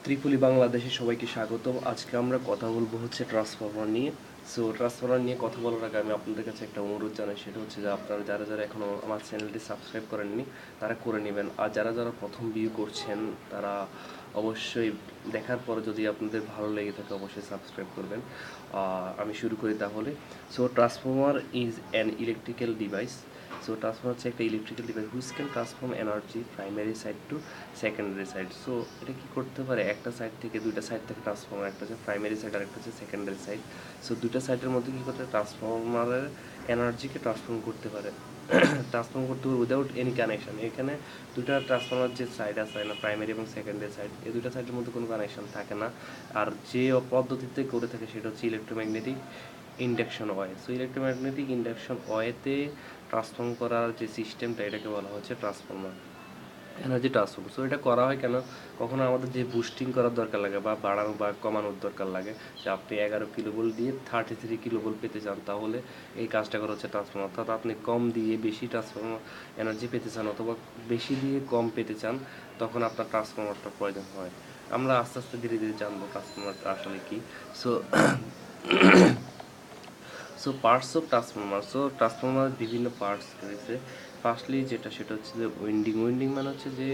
ত্রিপলি বাংলাদেশে সবাইকে স্বাগতম। আজকে আমরা কথা বলবো হচ্ছে ট্রান্সফরমার নিয়ে। সো ট্রান্সফরমার নিয়ে কথা বলার আগে আমি আপনাদের কাছে একটা অনুরোধ জানাই, সেটা হচ্ছে যে আপনারা যারা যারা এখনও আমার চ্যানেলটি সাবস্ক্রাইব করেননি তারা করে নেবেন, আর যারা যারা প্রথম ভিউ করছেন তারা অবশ্যই দেখার পরে যদি আপনাদের ভালো লেগে থাকে অবশ্যই সাবস্ক্রাইব করবেন। আমি শুরু করি তাহলে। So transformer is an electrical device. So transformer হচ্ছে একটা electrical device which can transform energy primary side to secondary side. So এটা কি করতে পারে, একটা সাইড থেকে দুইটা সাইড থেকে ট্রান্সফর্মার, একটা হচ্ছে প্রাইমারি সাইড আর একটা হচ্ছে সেকেন্ডারি সাইড। সো দুইটা সাইডের মধ্যে কি করতে ট্রান্সফর্মারের এনার্জিকে ট্রান্সফর্ম করতে পারে ট্রান্সফর্ম করতে পারে উইদাউট এনি কানেকশন। এখানে দুইটা ট্রান্সফর্মার যে সাইড আছে না, প্রাইমারি এবং সেকেন্ডারি সাইড, এই দুইটা সাইডের মধ্যে কোনো কানেকশন থাকে না। আর যে পদ্ধতিতে করে থাকে সেটা হচ্ছে electromagnetic induction way. So electromagnetic induction ওয়েতে ট্রান্সফর্ম করার যে সিস্টেমটা, এটাকে বলা হচ্ছে ট্রান্সফর্মার, এনার্জি ট্রান্সফর্ম। সো এটা করা হয় কেন, কখনো আমাদের যে বুস্টিং করার দরকার লাগে বা বাড়ানো বা কমানোর দরকার লাগে, যে আপনি 11 কিলোভোল্ট দিয়ে 33 কিলোভোল্ট পেতে চান, তাহলে এই কাজটা করা হচ্ছে ট্রান্সফর্মার। অর্থাৎ আপনি কম দিয়ে বেশি ট্রান্সফর্মার এনার্জি পেতে চান অথবা বেশি দিয়ে কম পেতে চান, তখন আপনার ট্রান্সফর্মারটা প্রয়োজন হয়। আমরা আস্তে আস্তে ধীরে ধীরে জানবো ট্রান্সফর্মারটা আসলে কি। So so parts of transformer. So transformer বিভিন্ন পার্টস রয়েছে। ফার্স্টলি সেটা হচ্ছে যে উইন্ডিং। উইন্ডিং মানে হচ্ছে যে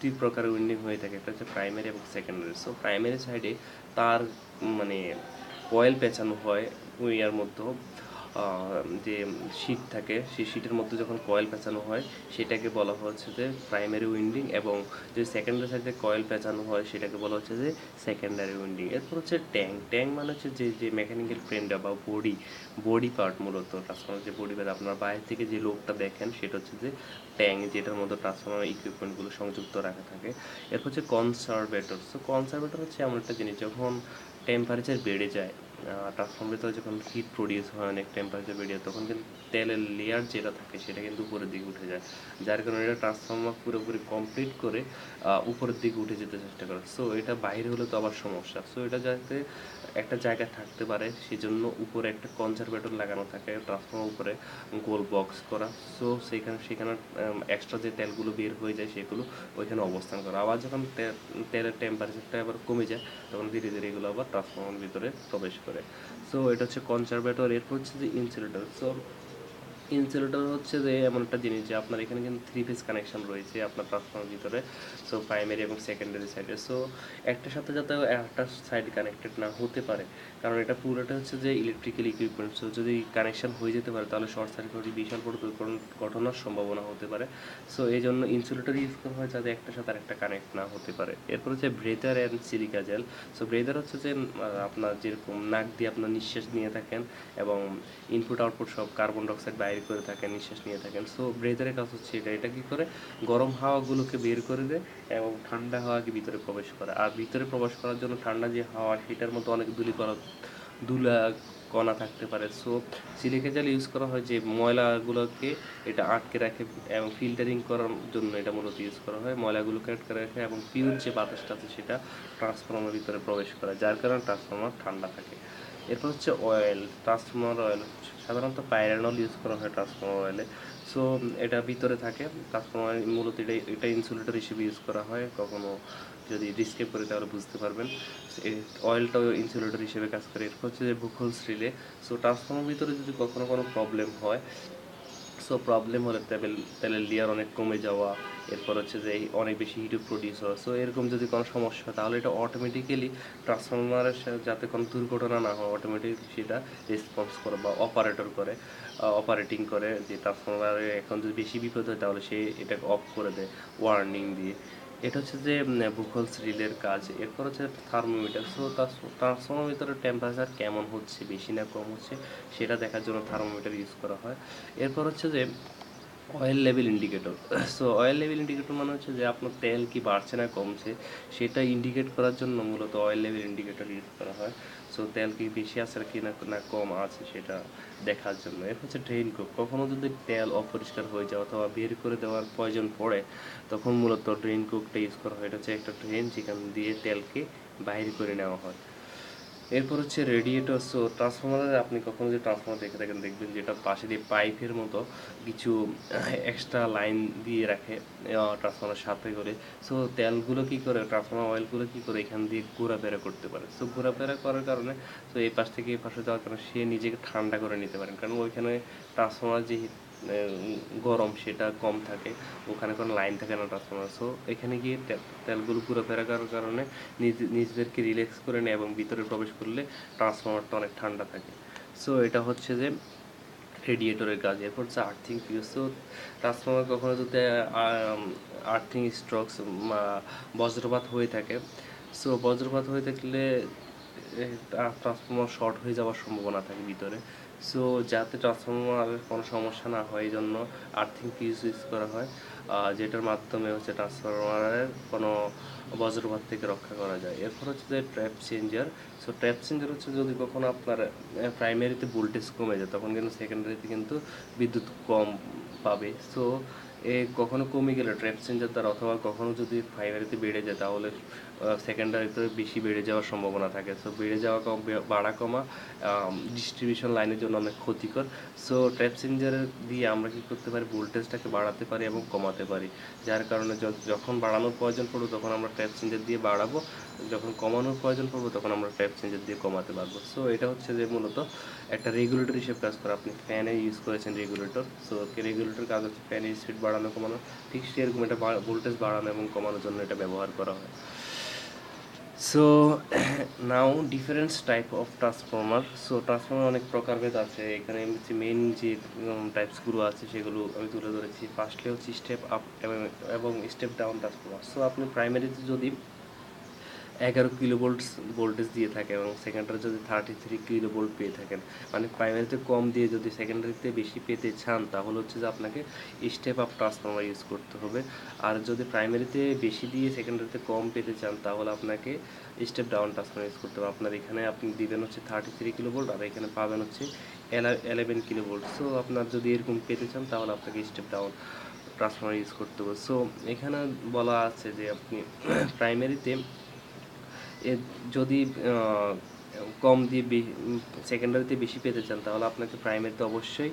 দুই প্রকারের উইন্ডিং হয়ে থাকে, একটা হচ্ছে প্রাইমারি এবং সেকেন্ডারি। সো প্রাইমারি সাইডে তার মানে কয়েল পেঁচানো হয় ইয়ার মধ্যে, যে শীট থাকে সেই শীটের মধ্যে যখন কয়েল পেঁচানো হয় সেটাকে বলা হচ্ছে যে প্রাইমারি উইন্ডিং, এবং যে সেকেন্ডারি সাইডে কয়েল পেঁচানো হয় সেটাকে বলা হচ্ছে যে সেকেন্ডারি উইন্ডিং। এরপর হচ্ছে ট্যাঙ্ক। ট্যাঙ্ক মানে হচ্ছে যে মেকানিক্যাল ফ্রেমটা বা বডি পার্ট, মূলত ট্রান্সফর্মার যে বডি পার্ট আপনার বাইরে থেকে যে লোকটা দেখেন সেটা হচ্ছে যে ট্যাঙ্ক, যেটার মধ্যে ট্রান্সফর্মার ইকুইপমেন্টগুলো সংযুক্ত রাখা থাকে। এরপর হচ্ছে কনসার্ভেটর। সো কনসার্ভেটর হচ্ছে এমন একটা জিনিস, যখন টেম্পারেচার বেড়ে যায়, ট্রান্সফর্মার ভিতরে যখন হিট প্রডিউস হয়, অনেক টেম্পারেচার বেড়ে যায়, তখন কিন্তু তেলের লেয়ার যেটা থাকে সেটা কিন্তু উপরের দিকে উঠে যায়, যার কারণে এটা ট্রান্সফর্মার পুরোপুরি কমপ্লিট করে উপরের দিকে উঠে যেতে চেষ্টা করে। সো এটা বাইরে হলে তো আবার সমস্যা। সো এটা যাতে একটা জায়গায় থাকতে পারে সেজন্য উপরে একটা কনজারভেটর লাগানো থাকে, ট্রান্সফর্মার উপরে গোল বক্স করা। সো সেখানে এক্সট্রা যে তেলগুলো বের হয়ে যায় সেগুলো ওইখানে অবস্থান করে। আবার যখন তেলের টেম্পারেচারটা আবার কমে যায় তখন ধীরে ধীরে এগুলো আবার ট্রান্সফর্মার ভিতরে প্রবেশ করে। সো এটা হচ্ছে কনজারভেটর। এরপর হচ্ছে যে ইনসুলেটর। সো ইনসুলেটর হচ্ছে যে এমন একটা জিনিস যে আপনার এখানে কিন্তু 3 ফেজ কানেকশন রয়েছে আপনার ট্রান্সফর্মার ভিতরে, সো প্রাইমারি এবং সেকেন্ডারি সাইডে। সো একটার সাথে যাতে একটা সাইড কানেক্টেড না হতে পারে, কারণ এটা পুরোটা হচ্ছে যে ইলেকট্রিক্যাল ইকুইপমেন্ট। সো যদি কানেকশন হয়ে যেতে পারে তাহলে শর্ট সার্কিট বিশাল বড় ঘটনার সম্ভাবনা হতে পারে। সো এই জন্য ইনসুলেটর ইউজ করা হয় যাতে একটার সাথে আরেকটা কানেক্ট না হতে পারে। এরপর হচ্ছে ব্রেদার অ্যান্ড সিলিকা জেল। সো ব্রেদার হচ্ছে যে আপনার যেরকম নাক দিয়ে আপনার নিঃশ্বাস নিয়ে থাকেন এবং ইনপুট আউটপুট সব কার্বন ডাইঅক্সাইড বাইরে করে থাকেন, নিঃশ্বাস নিয়ে থাকেন। সো ব্রেদারের কাজ হচ্ছে এটা কি করে গরম হাওয়াগুলোকে বের করে দেয় এবং ঠান্ডা হাওয়াকে ভিতরে প্রবেশ করে। আর ভিতরে প্রবেশ করার জন্য ঠান্ডা যে হাওয়া সেটার মধ্যে অনেক ধুলা কণা থাকতে পারে। সো সিলিকা জেল ইউজ করা হয় যে ময়লাগুলোকে এটা আটকে রাখে, এবং ফিল্টারিং করার জন্য এটা মূলত ইউজ করা হয়। ময়লাগুলোকে আটকে রাখে এবং পিওর যে বাতাসটা আছে সেটা ট্রান্সফর্মার ভিতরে প্রবেশ করে, যার কারণে ট্রান্সফর্মার ঠান্ডা থাকে। এরপর হচ্ছে অয়েল। ট্রান্সফর্মার অয়েল সাধারণত পাইরানল ইউজ করা হয় ট্রান্সফর্মার অয়েলে। সো এটা ভিতরে থাকে ট্রান্সফর্মার, মূলত এটা ইনসুলেটর হিসেবে ইউজ করা হয়। কখনো যদি ডিসক্রাইব করে তাহলে বুঝতে পারবেন। এই অয়েলটাও ইনসুলেটর হিসেবে কাজ করে। এরপর হচ্ছে যে বুকহোলস রিলে। সো ট্রান্সফর্মার ভিতরে যদি কখনো কোনো প্রবলেম হয়, সো প্রবলেম হলে তেলের লেয়ার অনেক কমে যাওয়া, এরপর হচ্ছে যে অনেক বেশি হিট প্রডিউস হওয়া, সো এরকম যদি কোনো সমস্যা হয় তাহলে এটা অটোমেটিক্যালি ট্রান্সফর্মারের সাথে যাতে কোনো দুর্ঘটনা না হয় অটোমেটিক্যালি সেটা রেসপন্স করে বা অপারেটিং করে, যে ট্রান্সফর্মারে এখন যদি বেশি বিপদ হয় তাহলে সে এটাকে অফ করে দেয় ওয়ার্নিং দিয়ে। এটা হচ্ছে যে বুকহোলস রিলের কাজ। এরপর হচ্ছে থার্মোমিটার। সো ট্রান্সফর্মার ভিতরে টেম্পারেচার কেমন হচ্ছে, বেশি না কম হচ্ছে সেটা দেখার জন্য থার্মোমিটার ইউজ করা হয়। এরপর হচ্ছে যে oil level indicator. So oil level indicator মানে হচ্ছে যে আপনার তেল কি বাড়ছে না কমছে সেটা ইন্ডিকেট করার জন্য মূলত অয়েল লেভেল ইন্ডিকেটর ইউজ করা হয়। সো তেল কি বেশি আছে কি না কম আছে সেটা দেখার জন্য। এর হচ্ছে ড্রেন কোক। কখনো যদি তেল অপরিষ্কার হয়ে যায় অথবা বের করে দেওয়ার প্রয়োজন পড়ে তখন মূলত ড্রেন কোকটা ইউজ করা হয়। এটা হচ্ছে একটা ড্রেন যেখান দিয়ে তেলকে বাইরে করে নেওয়া হয়। এরপর হচ্ছে রেডিয়েটর। সো ট্রান্সফরমারে আপনি কখনো যদি ট্রান্সফরমার দেখে থাকেন, দেখবেন যেটা পাশে দিয়ে পাইপের মতো কিছু এক্সট্রা লাইন দিয়ে রাখে ট্রান্সফরমার সাথে করে। সো তেলগুলো কি করে, ট্রান্সফরমার অয়েলগুলো কি করে এখান দিয়ে ঘোরাফেরা করতে পারে। সো ঘোরাফেরা করার কারণে তো এই পাশ থেকে এই পাশে যাওয়ার কারণে সে নিজেকে ঠান্ডা করে নিতে পারেন, কারণ ওইখানে ট্রান্সফরমার যে গরম সেটা কম থাকে, ওখানে কোনো লাইন থাকে না ট্রান্সফরমার। সো এখানে গিয়ে তেলগুলো ঘোরাফেরা করার কারণে নিজেদেরকে রিল্যাক্স করে নেয় এবং ভিতরে প্রবেশ করলে ট্রান্সফরমারটা অনেক ঠান্ডা থাকে। সো এটা হচ্ছে যে রেডিয়েটরের কাজ। এরপর হচ্ছে আর্থিং ফিউজ। তো ট্রান্সফরমার কখনো যদি আর্থিং স্ট্রোকস বজ্রপাত হয়ে থাকে, সো বজ্রপাত হয়ে থাকলে ট্রান্সফরমার শর্ট হয়ে যাওয়ার সম্ভাবনা থাকে ভিতরে। সো যাতে ট্রান্সফরমারের কোনো সমস্যা না হয় এই জন্য আর্থিং ফিউজ ইউজ করা হয়, যেটার মাধ্যমে হচ্ছে ট্রান্সফরমারের কোনো বজ্রপাত থেকে রক্ষা করা যায়। এরপর হচ্ছে যে trap changer. So trap changer হচ্ছে যদি কখনো আপনার প্রাইমারিতে ভোল্টেজ কমে যায়, তখন কিন্তু সেকেন্ডারিতে কিন্তু বিদ্যুৎ কম পাবে। সো কখনো কমে গেলে ট্র্যাপ চেঞ্জার দ্বারা, অথবা কখনো যদি প্রাইমারিতে বেড়ে যায় তাহলে সেকেন্ডারিতে বেশি বেড়ে যাওয়ার সম্ভাবনা থাকে। সো বেড়ে যাওয়া বাড়া কমা ডিস্ট্রিবিউশন লাইনের জন্য অনেক ক্ষতিকর। সো ট্র্যাপ চেঞ্জার দিয়ে আমরা কী করতে পারি, ভোল্টেজটাকে বাড়াতে পারি এবং কমাতে পারি, যার কারণে যখন বাড়ানোর প্রয়োজন পড়বে তখন আমরা ট্র্যাপ চেঞ্জার দিয়ে বাড়াবো, যখন কমানোর প্রয়োজন পড়বে তখন আমরা ট্র্যাপ চেঞ্জার দিয়ে কমাতে পারবো। সো এটা হচ্ছে যে মূলত একটা রেগুলেটর হিসেবে কাজ করে। আপনি ফ্যানে ইউজ করেছেন রেগুলেটর, সো রেগুলেটর কাজ হচ্ছে ফ্যানের স্পিড বাড়ানো কমানো, ঠিক সেরকম এটা ভোল্টেজ বাড়ানো এবং কমানোর জন্য এটা ব্যবহার করা হয়। So now difference type of transformer. So transformer অনেক প্রকারভেদ আছে, এখানে মেইন যে টাইপসগুলো আছে সেগুলো আমি তুলে ধরেছি। ফার্স্টলি হচ্ছে স্টেপ আপ এবং স্টেপ ডাউন ট্রান্সফর্মার। সো আপনি প্রাইমারিতে যদি 11 কিলোভোল্ট ভোল্টেজ দিয়ে থাকে এবং সেকেন্ডারি যদি 33 কিলোভোল্ট পেয়ে থাকেন, মানে প্রাইমারিতে কম দিয়ে যদি সেকেন্ডারিতে বেশি পেতে চান তাহলে হচ্ছে যে আপনাকে স্টেপ আপ ট্রান্সফর্মার ইউজ করতে হবে। আর যদি প্রাইমারিতে বেশি দিয়ে সেকেন্ডারিতে কম পেতে চান তাহলে আপনাকে স্টেপ ডাউন ট্রান্সফর্মার ইউজ করতে হবে। আপনার এখানে আপনি দিবেন হচ্ছে 33 কিলোভোল্ট আর এখানে পাবেন হচ্ছে 11 কিলোভোল্ট। সো আপনার যদি এরকম পেতে চান তাহলে আপনাকে স্টেপ ডাউন ট্রান্সফর্মার ইউজ করতে হবে। সো এখানে বলা আছে যে আপনি প্রাইমারিতে যদি কম দিয়ে সেকেন্ডারিতে বেশি পেতে চান তাহলে আপনাকে প্রাইমারিতে অবশ্যই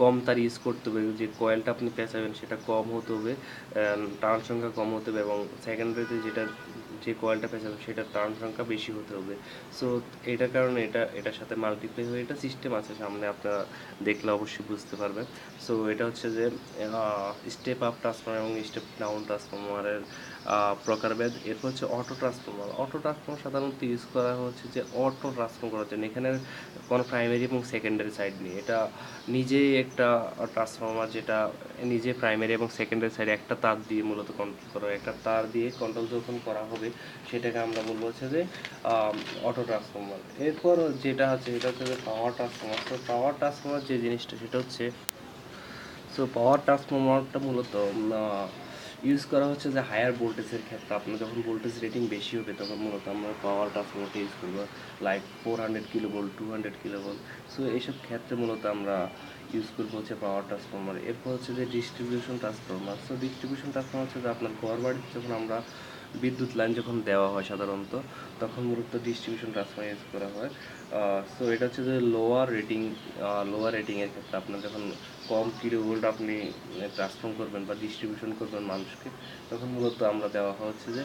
কম তার ইউজ করতে হবে, যে কয়েলটা আপনি পেঁচাবেন সেটা কম হতে হবে, টার্ন সংখ্যা কম হতে হবে, এবং সেকেন্ডারিতে যে কয়েলটা পেঁচাবেন সেটার টার্ন সংখ্যা বেশি হতে হবে। সো এটার কারণে এটার সাথে মাল্টিপ্লাই হয়ে এটা সিস্টেম আছে সামনে, আপনারা দেখলে অবশ্যই বুঝতে পারবেন। সো এটা হচ্ছে যে স্টেপ আপ ট্রান্সফর্মার এবং স্টেপ ডাউন ট্রান্সফর্মারের প্রকারভেদ। এরপর হচ্ছে অটো ট্রান্সফর্মার। অটো ট্রান্সফর্মার সাধারণত ইউজ করা হচ্ছে যে অটো ট্রান্সফর্ম করার জন্য, এখানে কোনো প্রাইমারি এবং সেকেন্ডারি সাইড নেই, এটা নিজেই একটা ট্রান্সফর্মার যেটা নিজে প্রাইমারি এবং সেকেন্ডারি সাইড একটা তার দিয়ে মূলত কন্ট্রোল করা হয়। একটা তার দিয়ে কন্ট্রোল যখন করা হবে সেটাকে আমরা বলবো হচ্ছে যে অটো ট্রান্সফর্মার। এরপর যেটা হচ্ছে সেটা হচ্ছে যে পাওয়ার ট্রান্সফর্মার। তো পাওয়ার ট্রান্সফর্মার যে জিনিসটা সেটা হচ্ছে, সো পাওয়ার ট্রান্সফর্মারটা মূলত ইউজ করা হচ্ছে যে হায়ার ভোল্টেজের ক্ষেত্রে, আপনার যখন ভোল্টেজ রেটিং বেশি হবে তখন মূলত আমরা পাওয়ার ট্রান্সফর্মারটা ইউজ করবো, লাইক 400 কিলোভোল্ট 200 কিলোভোল্ট। সো এইসব ক্ষেত্রে মূলত আমরা ইউজ করবো হচ্ছে পাওয়ার ট্রান্সফর্মার। এরপর হচ্ছে যে distribution transformer. So distribution transformer হচ্ছে যে আপনার ঘর বাড়িতে যখন আমরা বিদ্যুৎ লাইন যখন দেওয়া হয় সাধারণত তখন মূলত ডিস্ট্রিবিউশন ট্রান্সফর্মার ইউজ করা হয়। সো এটা হচ্ছে যে লোয়ার রেটিংয়ের ক্ষেত্রে আপনার যখন কম কিলোভোল্ট আপনি ট্রান্সফর্ম করবেন বা ডিস্ট্রিবিউশন করবেন মানুষকে, তখন মূলত আমরা দেওয়া হচ্ছে যে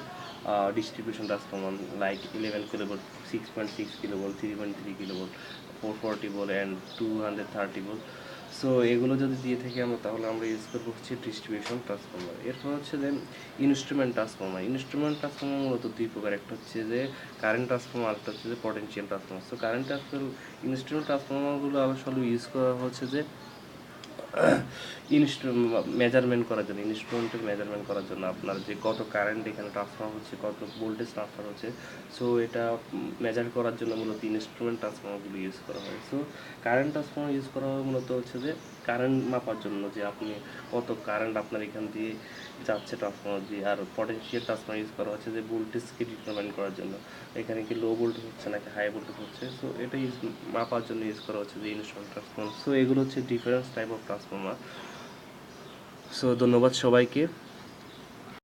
distribution transformer, like 11 kilovolt, 6.6 kilovolt, 3.3 kilovolt, 440 volt and 230 volt. So এগুলো যদি দিয়ে থাকি আমরা তাহলে আমরা ইউজ করবো হচ্ছে ডিস্ট্রিবিউশন ট্রান্সফর্মার। এরপর হচ্ছে যে ইনস্ট্রুমেন্ট ট্রান্সফর্মার। ইনস্ট্রুমেন্ট ট্রান্সফর্মার মূলত দুই প্রকার, একটা হচ্ছে যে কারেন্ট ট্রান্সফর্মার, একটা হচ্ছে যে potential transformer. So current instrument ট্রান্সফর্মারগুলো আসলে ইউজ করা হচ্ছে যে মেজারমেন্ট করার জন্য, ইনস্ট্রুমেন্টের মেজারমেন্ট করার জন্য, আপনার যে কত কারেন্ট এখানে ট্রান্সফার হচ্ছে, কত ভোল্টেজ ট্রান্সফার হচ্ছে, সো এটা মেজার করার জন্য মূলত ইনস্ট্রুমেন্ট ট্রান্সফর্মারগুলো ইউজ করা হয়। সো কারেন্ট ট্রান্সফর্মার ইউজ করা হয় মূলত হচ্ছে যে কারেন্ট মাপার জন্য, যে আপনি কত কারেন্ট আপনার এখান দিয়ে যাচ্ছে ট্রান্সফর্মার দিয়ে। আর পটেনশিয়াল ট্রান্সফর্মার ইউজ করা হচ্ছে যে ভোল্টেজকে ডিটারমাইন করার জন্য, এখানে কি লো ভোল্টেজ হচ্ছে নাকি হাই ভোল্টেজ হচ্ছে, সো এটা মাপার জন্য ইউজ করা হচ্ছে যে ইনস্ট্রুমেন্ট ট্রান্সফর্মার। সো এগুলো হচ্ছে difference type of transformer. So ধন্যবাদ সবাইকে।